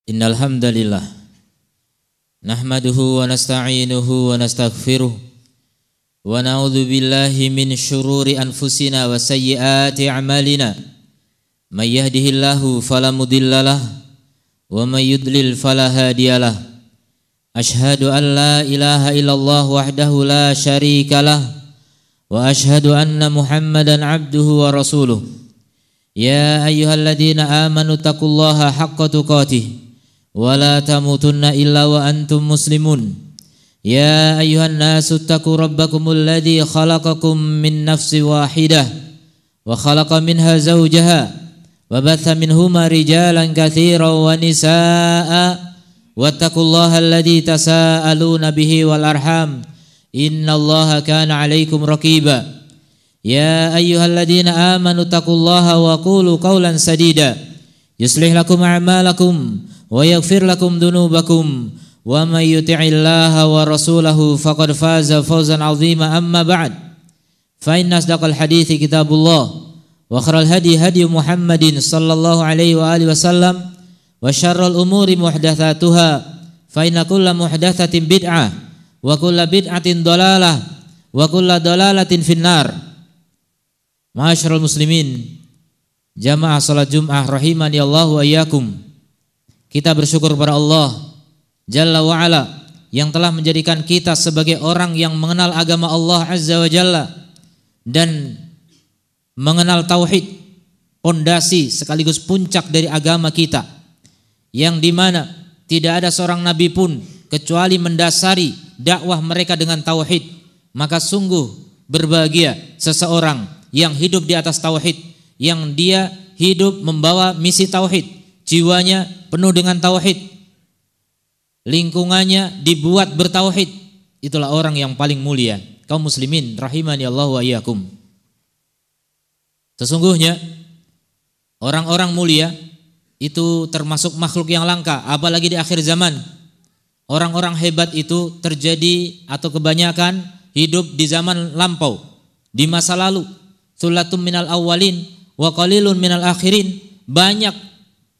Innal hamdalillah nahmaduhu wa nasta'inuhu wa nastaghfiruh wa na'udzu billahi min syururi anfusina wa sayyiati a'malina may yahdihillahu fala mudhillalah wa may yudlil fala hadiyalah asyhadu an la ilaha illallah wahdahu la syarikalah wa asyhadu anna muhammadan abduhu wa rasuluh ya ayyuhalladzina amanu taqullaha haqqa tuqatih ولا تموتن إلا وأنتم مسلمون يا أيها الناس اتقوا ربكم الذي خلقكم من نفس واحدة وخلق منها زوجها وبث منهما رجالا كثيرا ونساء واتقوا الله الذي تساءلون به والأرحام إن الله كان عليكم رقيبا يا أيها الذين آمنوا اتقوا الله وقولوا قولا سديدا يصلح لكم أعمالكم ويغفر لكم ذنوبكم ومن يطع الله ورسوله فقد فاز فوزا عظيما أما بعد فإن أصدق الحديث كتاب الله وخير الهدي هدي محمد صلى الله عليه وآله وسلم وشر الأمور محدثاتها فإن كل محدثة بدعة وكل بدعة ضلالة وكل ضلالة في النار. Ma'asyiral muslimin, jamaah salat Jumat rahimani Allah wa iyyakum. Kita bersyukur kepada Allah Jalla wa'ala yang telah menjadikan kita sebagai orang yang mengenal agama Allah Azza wa Jalla dan mengenal tauhid, pondasi sekaligus puncak dari agama kita, yang dimana tidak ada seorang nabi pun kecuali mendasari dakwah mereka dengan tauhid. Maka sungguh berbahagia seseorang yang hidup di atas tauhid, yang dia hidup membawa misi tauhid, jiwanya penuh dengan tauhid, lingkungannya dibuat bertauhid. Itulah orang yang paling mulia. Kaum muslimin rahimani Allah wa iyyakum. Sesungguhnya orang-orang mulia itu termasuk makhluk yang langka, apalagi di akhir zaman. Orang-orang hebat itu terjadi atau kebanyakan hidup di zaman lampau, di masa lalu. Tsulatum minal awwalin wa qalilun minal akhirin. Banyak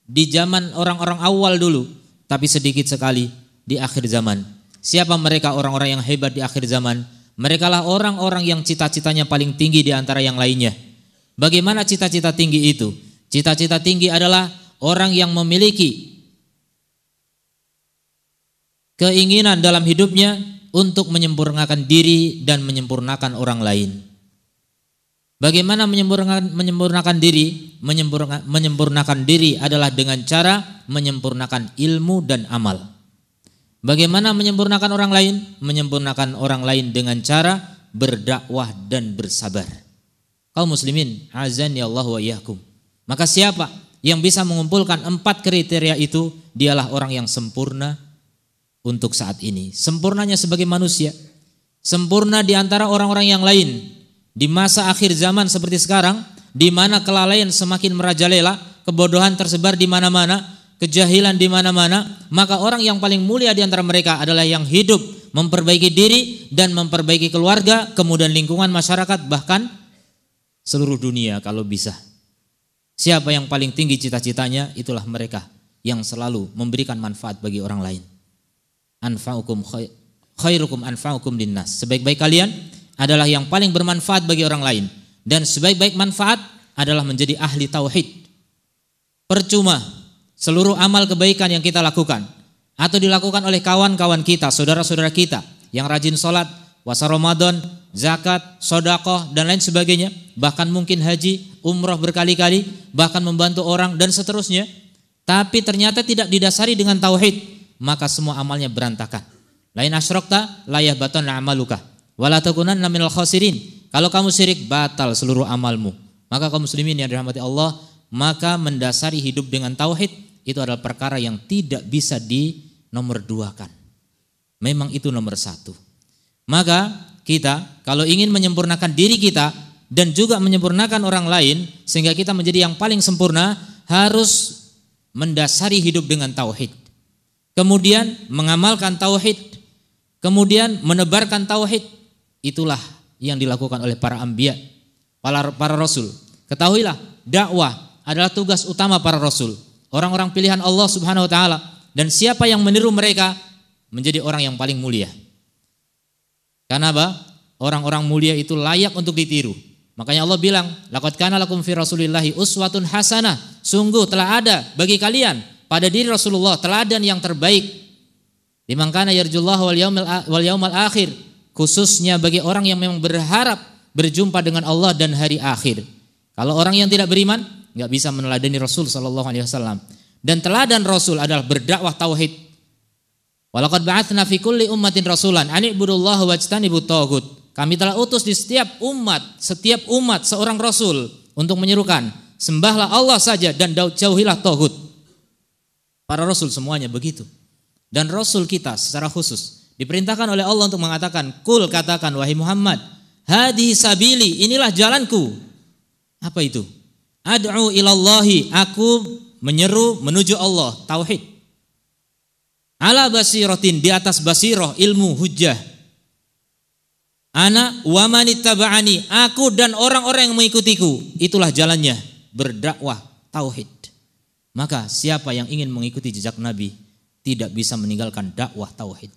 di zaman orang-orang awal dulu, tapi sedikit sekali di akhir zaman. Siapa mereka orang-orang yang hebat di akhir zaman? Mereka lah orang-orang yang cita-citanya paling tinggi di antara yang lainnya. Bagaimana cita-cita tinggi itu? Cita-cita tinggi adalah orang yang memiliki keinginan dalam hidupnya untuk menyempurnakan diri dan menyempurnakan orang lain. Bagaimana menyempurnakan diri? Menyempurnakan diri adalah dengan cara menyempurnakan ilmu dan amal. Bagaimana menyempurnakan orang lain? Menyempurnakan orang lain dengan cara berdakwah dan bersabar. Kaum muslimin, azan ya Allah wa iyyakum. Maka siapa yang bisa mengumpulkan 4 kriteria itu, dialah orang yang sempurna untuk saat ini. Sempurnanya sebagai manusia, sempurna di antara orang-orang yang lain. Di masa akhir zaman seperti sekarang, di mana kelalaian semakin merajalela, kebodohan tersebar di mana-mana, kejahilan di mana-mana, maka orang yang paling mulia di antara mereka adalah yang hidup memperbaiki diri dan memperbaiki keluarga, kemudian lingkungan masyarakat, bahkan seluruh dunia kalau bisa. Siapa yang paling tinggi cita-citanya, itulah mereka yang selalu memberikan manfaat bagi orang lain. Anfa'ukum khairukum anfa'ukum linnas. Sebaik-baik kalian adalah yang paling bermanfaat bagi orang lain, dan sebaik-baik manfaat adalah menjadi ahli tauhid. Percuma seluruh amal kebaikan yang kita lakukan atau dilakukan oleh kawan-kawan kita, saudara-saudara kita yang rajin sholat, puasa Ramadan, zakat, sedekah dan lain sebagainya, bahkan mungkin haji, umrah berkali-kali, bahkan membantu orang dan seterusnya, tapi ternyata tidak didasari dengan tauhid, maka semua amalnya berantakan. Lain asyrakta la yahbatanna amaluka wala takunanna minal khasirin. Kalau kamu syirik, batal seluruh amalmu. Maka kaum muslimin yang dirahmati Allah, maka mendasari hidup dengan tauhid itu adalah perkara yang tidak bisa dinomorduakan. Memang itu nomor 1. Maka kita kalau ingin menyempurnakan diri kita dan juga menyempurnakan orang lain sehingga kita menjadi yang paling sempurna, harus mendasari hidup dengan tauhid. Kemudian mengamalkan tauhid, kemudian menebarkan tauhid. Itulah yang dilakukan oleh para anbiya, para rasul. Ketahuilah, dakwah adalah tugas utama para rasul. Orang-orang pilihan Allah Subhanahu wa taala Dan siapa yang meniru mereka menjadi orang yang paling mulia. Karena apa? Orang-orang mulia itu layak untuk ditiru. Makanya Allah bilang, laqad kana lakum fi Rasulillahi uswatun hasanah. Sungguh telah ada bagi kalian pada diri Rasulullah teladan yang terbaik. Liman kana yarjullaha wal yaumal akhir. Khususnya bagi orang yang memang berharap berjumpa dengan Allah dan hari akhir. Kalau orang yang tidak beriman enggak bisa meneladani Rasul sallallahu alaihi wasallam. Dan teladan Rasul adalah berdakwah tauhid. Walaqad ba'atsna fi kulli ummatin rasulan an ibudullaha wajtanibut taghut. Kami telah utus di setiap umat seorang rasul untuk menyerukan, sembahlah Allah saja dan jauhilah taghut. Para rasul semuanya begitu. Dan rasul kita secara khusus diperintahkan oleh Allah untuk mengatakan, "Qul," katakan wahai Muhammad, "Hadi sabili," inilah jalanku. Apa itu? Ad'u ilallahi, aku menyeru menuju Allah, tauhid. Ala basiratin, di atas basirah, ilmu, hujjah. Ana wa manittaba'ani, aku dan orang-orang yang mengikutiku, itulah jalannya, berdakwah tauhid. Maka siapa yang ingin mengikuti jejak Nabi tidak bisa meninggalkan dakwah tauhid.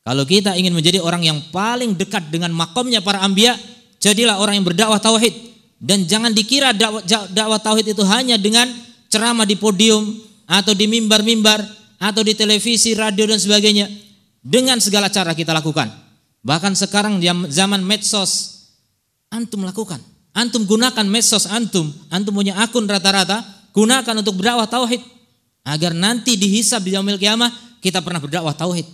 Kalau kita ingin menjadi orang yang paling dekat dengan makomnya para anbiya, jadilah orang yang berdakwah tauhid. Dan jangan dikira dakwah tauhid itu hanya dengan ceramah di podium atau di mimbar-mimbar atau di televisi, radio dan sebagainya. Dengan segala cara kita lakukan. Bahkan sekarang zaman medsos, antum lakukan. Antum gunakan medsos antum punya akun rata-rata, gunakan untuk berdakwah tauhid. Agar nanti dihisab di yaumil qiyamah kita pernah berdakwah tauhid.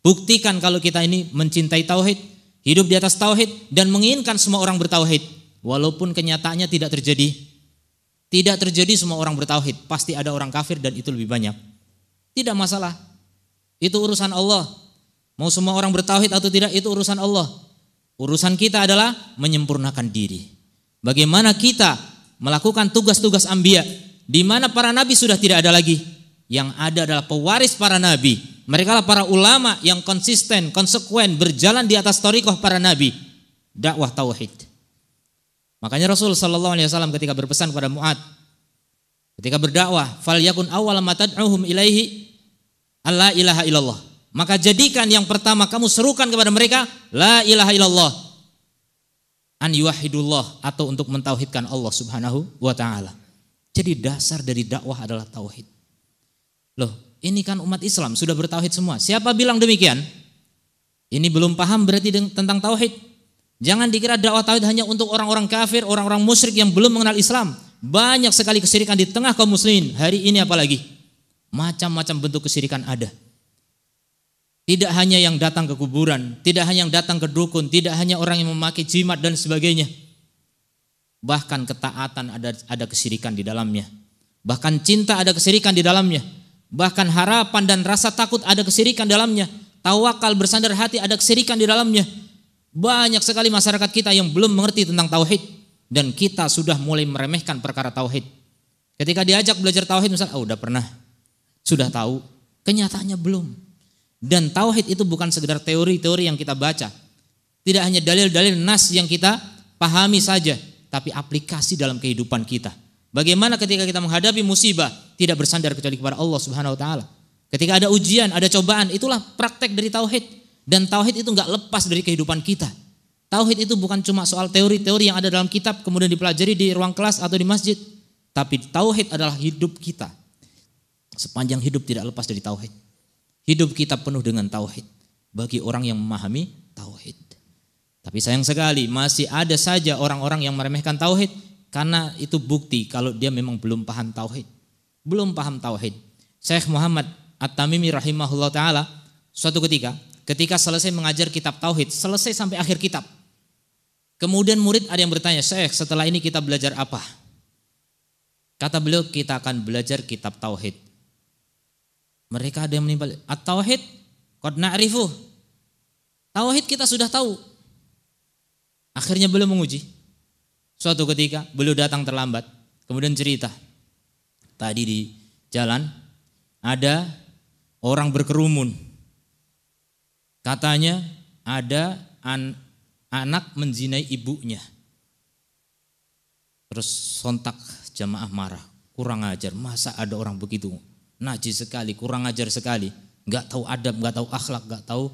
Buktikan kalau kita ini mencintai tauhid, hidup di atas tauhid dan menginginkan semua orang bertauhid. Walaupun kenyataannya tidak terjadi. Tidak terjadi semua orang bertauhid, pasti ada orang kafir dan itu lebih banyak. Tidak masalah. Itu urusan Allah. Mau semua orang bertauhid atau tidak itu urusan Allah. Urusan kita adalah menyempurnakan diri. Bagaimana kita melakukan tugas-tugas anbiya di mana para nabi sudah tidak ada lagi. Yang ada adalah pewaris para nabi. Mereka lah para ulama yang konsisten, konsekuen berjalan di atas thariqah para nabi. Dakwah tauhid. Makanya Rasul sallallahu alaihi wasallam ketika berpesan kepada Mu'ad, ketika berdakwah, fal yakun awwala ma tad'uhum ilaihi alla ilaha illallah. Maka jadikan yang pertama kamu serukan kepada mereka la ilaha illallah. An yuwahhidullah, atau untuk mentauhidkan Allah Subhanahu wa taala. Jadi dasar dari dakwah adalah tauhid. Loh, ini kan umat Islam sudah bertauhid semua. Siapa bilang demikian? Ini belum paham berarti tentang tauhid. Jangan dikira dakwah tauhid hanya untuk orang-orang kafir, orang-orang musyrik yang belum mengenal Islam. Banyak sekali kesyirikan di tengah kaum muslimin. Hari ini apalagi. Macam-macam bentuk kesyirikan ada. Tidak hanya yang datang ke kuburan, tidak hanya yang datang ke dukun, tidak hanya orang yang memakai jimat dan sebagainya. Bahkan ketaatan ada kesyirikan di dalamnya. Bahkan cinta ada kesyirikan di dalamnya. Bahkan harapan dan rasa takut ada kesyirikan di dalamnya. Tawakal bersandar hati ada kesyirikan di dalamnya. Banyak sekali masyarakat kita yang belum mengerti tentang tauhid dan kita sudah mulai meremehkan perkara tauhid. Ketika diajak belajar tauhid misalnya, udah pernah, sudah tahu, kenyataannya belum. Dan tauhid itu bukan sekedar teori-teori yang kita baca. Tidak hanya dalil-dalil nas yang kita pahami saja, tapi aplikasi dalam kehidupan kita. Bagaimana ketika kita menghadapi musibah tidak bersandar kecuali kepada Allah Subhanahu wa taala. Ketika ada ujian, ada cobaan, itulah praktek dari tauhid. Dan tauhid itu enggak lepas dari kehidupan kita. Tauhid itu bukan cuma soal teori-teori yang ada dalam kitab kemudian dipelajari di ruang kelas atau di masjid. Tapi tauhid adalah hidup kita. Sepanjang hidup tidak lepas dari tauhid. Hidup kita penuh dengan tauhid bagi orang yang memahami tauhid. Tapi sayang sekali masih ada saja orang-orang yang meremehkan tauhid karena itu bukti kalau dia memang belum paham tauhid. Belum paham tauhid. Syekh Muhammad At-Tamimi rahimahullah ta'ala suatu ketika selesai mengajar kitab tauhid, selesai sampai akhir kitab. Kemudian murid ada yang bertanya, "Syekh, setelah ini kita belajar apa?" Kata beliau, "Kita akan belajar kitab tauhid." Mereka ada yang menimpal, "At-tauhid qad na'rifuh." Tauhid kita sudah tahu. Akhirnya beliau menguji. Suatu ketika beliau datang terlambat, kemudian cerita. Tadi di jalan ada orang berkerumun. Katanya ada anak menzinai ibunya. Terus sontak jamaah marah. Kurang ajar, masa ada orang begitu najis sekali, kurang ajar sekali, nggak tahu adab, nggak tahu akhlak, nggak tahu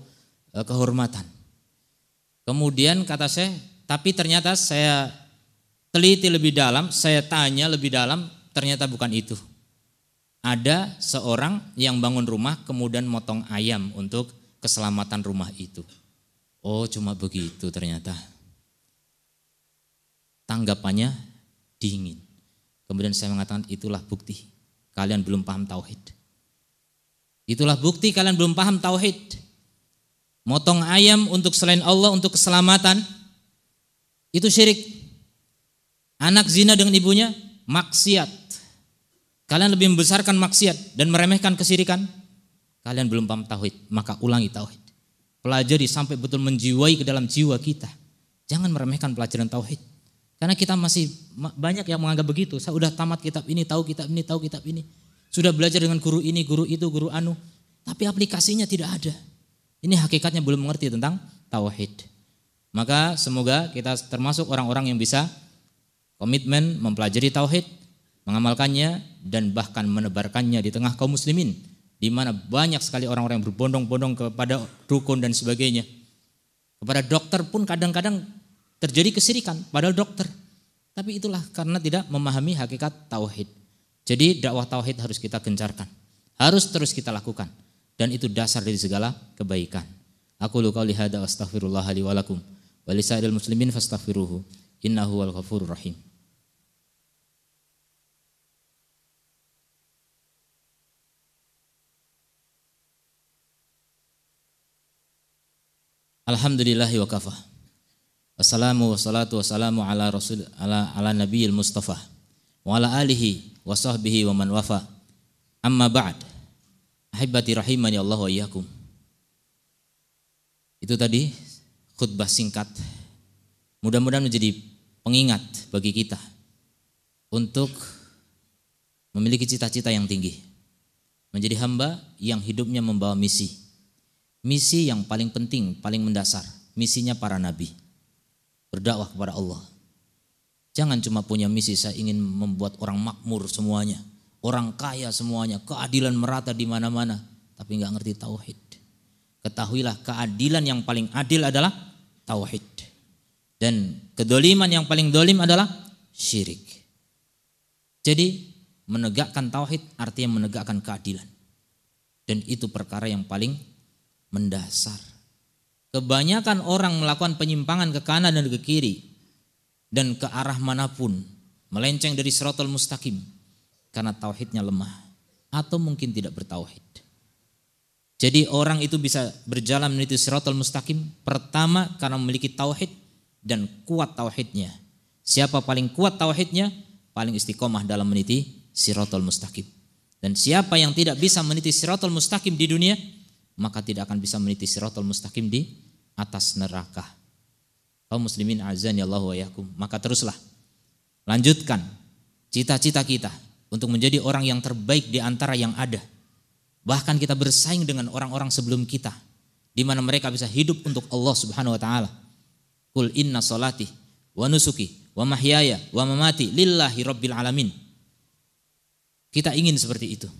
kehormatan. Kemudian kata saya, tapi ternyata saya teliti lebih dalam, saya tanya lebih dalam, ternyata bukan itu. Ada seorang yang bangun rumah kemudian motong ayam untuk keselamatan rumah itu. Oh, cuma begitu ternyata. Tanggapannya dingin. Kemudian saya mengatakan, itulah bukti kalian belum paham tauhid. Itulah bukti kalian belum paham tauhid. Motong ayam untuk selain Allah untuk keselamatan itu syirik. Anak zina dengan ibunya maksiat. Kalian lebih membesarkan maksiat dan meremehkan kesyirikan. Kalian belum paham tauhid, maka ulangi tauhid. Pelajari sampai betul menjiwai ke dalam jiwa kita. Jangan meremehkan pelajaran tauhid. Karena kita masih banyak yang menganggap begitu. Saya udah tamat kitab ini, tahu kitab ini, tahu kitab ini. Sudah belajar dengan guru ini, guru itu, guru anu. Tapi aplikasinya tidak ada. Ini hakikatnya belum mengerti tentang tauhid. Maka semoga kita termasuk orang-orang yang bisa komitmen mempelajari tauhid, mengamalkannya dan bahkan menebarkannya di tengah kaum muslimin, di mana banyak sekali orang-orang yang berbondong-bondong kepada dukun dan sebagainya. Kepada dokter pun kadang-kadang terjadi kesyirikan padahal dokter. Tapi itulah karena tidak memahami hakikat tauhid. Jadi dakwah tauhid harus kita gencarkan. Harus terus kita lakukan. Dan itu dasar dari segala kebaikan. Aqulu qouli hadza wa astaghfirullah li wa lakum wa lisairil muslimin fastaghfiruhu innahu wal ghafurur rahim. Alhamdulillahi wa kafa. Wassalamu wassalatu wassalamu ala rasul ala nabiyil mustafa wa ala alihi wa sahbihi wa man wafa. Amma ba'd. Ahibati rahimani Allah wa iyyakum. Itu tadi khutbah singkat. Mudah-mudahan menjadi pengingat bagi kita untuk memiliki cita-cita yang tinggi. Menjadi hamba yang hidupnya membawa misi. Misi yang paling penting, paling mendasar. Misinya para nabi. Berdakwah kepada Allah. Jangan cuma punya misi saya ingin membuat orang makmur semuanya. Orang kaya semuanya, keadilan merata di mana-mana, tapi enggak ngerti tauhid. Ketahuilah keadilan yang paling adil adalah tauhid. Dan kedoliman yang paling dolim adalah syirik. Jadi menegakkan tauhid artinya menegakkan keadilan. Dan itu perkara yang paling mendasar. Kebanyakan orang melakukan penyimpangan ke kanan dan ke kiri dan ke arah manapun, melenceng dari shiratal mustaqim karena tauhidnya lemah atau mungkin tidak bertauhid. Jadi orang itu bisa berjalan menuju shiratal mustaqim pertama karena memiliki tauhid dan kuat tauhidnya. Siapa paling kuat tauhidnya, paling istiqomah dalam meniti shiratal mustaqim. Dan siapa yang tidak bisa meniti shiratal mustaqim di dunia, maka tidak akan bisa meniti shiratal mustaqim di atas neraka. Kaum muslimin azani Allah wa iyyakum. Maka teruslah lanjutkan cita-cita kita untuk menjadi orang yang terbaik di antara yang ada. Bahkan kita bersaing dengan orang-orang sebelum kita, di mana mereka bisa hidup untuk Allah Subhanahu wa taala. Qul inna salati wa nusuki wa mahyaya wa mamati lillahi rabbil alamin. Kita ingin seperti itu.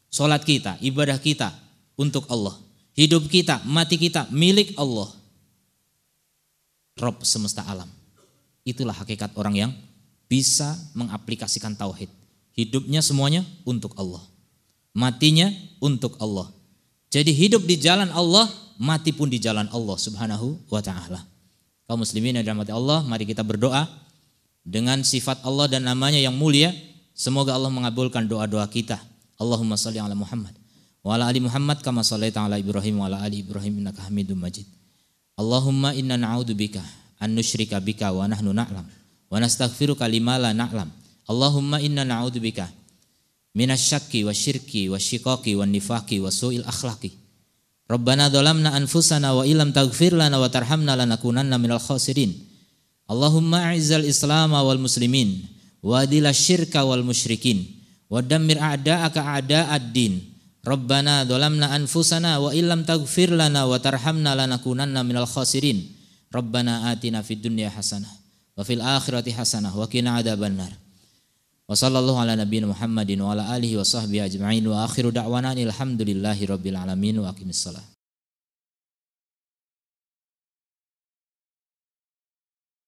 Salat kita, ibadah kita untuk Allah. Hidup kita, mati kita milik Allah. Rabb semesta alam. Itulah hakikat orang yang bisa mengaplikasikan tauhid. Hidupnya semuanya untuk Allah. Matinya untuk Allah. Jadi hidup di jalan Allah, mati pun di jalan Allah Subhanahu wa taala. Kaum muslimin yang dirahmati Allah, mari kita berdoa dengan sifat Allah dan namanya yang mulia. Semoga Allah mengabulkan doa-doa kita. Allahumma shalli ala Muhammad wa ala ali Muhammad kama shallaita ala Ibrahim wa ala ali Ibrahim innaka Hamidum Majid. Allahumma inna na'udzubika an nusyrika bika wa nahnu na'lam wa nastaghfiruka lima la na'lam. Allahumma inna na'udzubika minasyakki wasyirki wasyiqaqi wan nifaqi wa su'il akhlaqi. Rabbana dhalamna anfusana wa illam taghfir lana wa tarhamna lanakunanna minal khasirin. Allahumma a'izzal Islam wal muslimin wa adila syirka wal musyrikin wa dammir a'da'aka a'da'ad-din. Rabbana dhalamna anfusana wa illam taghfir lana wa tarhamna lanakunanna minal khasirin. Rabbana atina fid dunya hasanah wa fil akhirati hasanah wa qina adzabannar. Wa sallallahu ala nabiyina Muhammadin wa ala alihi wa sahbihi ajma'in wa akhiru da'wana alhamdulillahi rabbil alamin wa aqimissalah.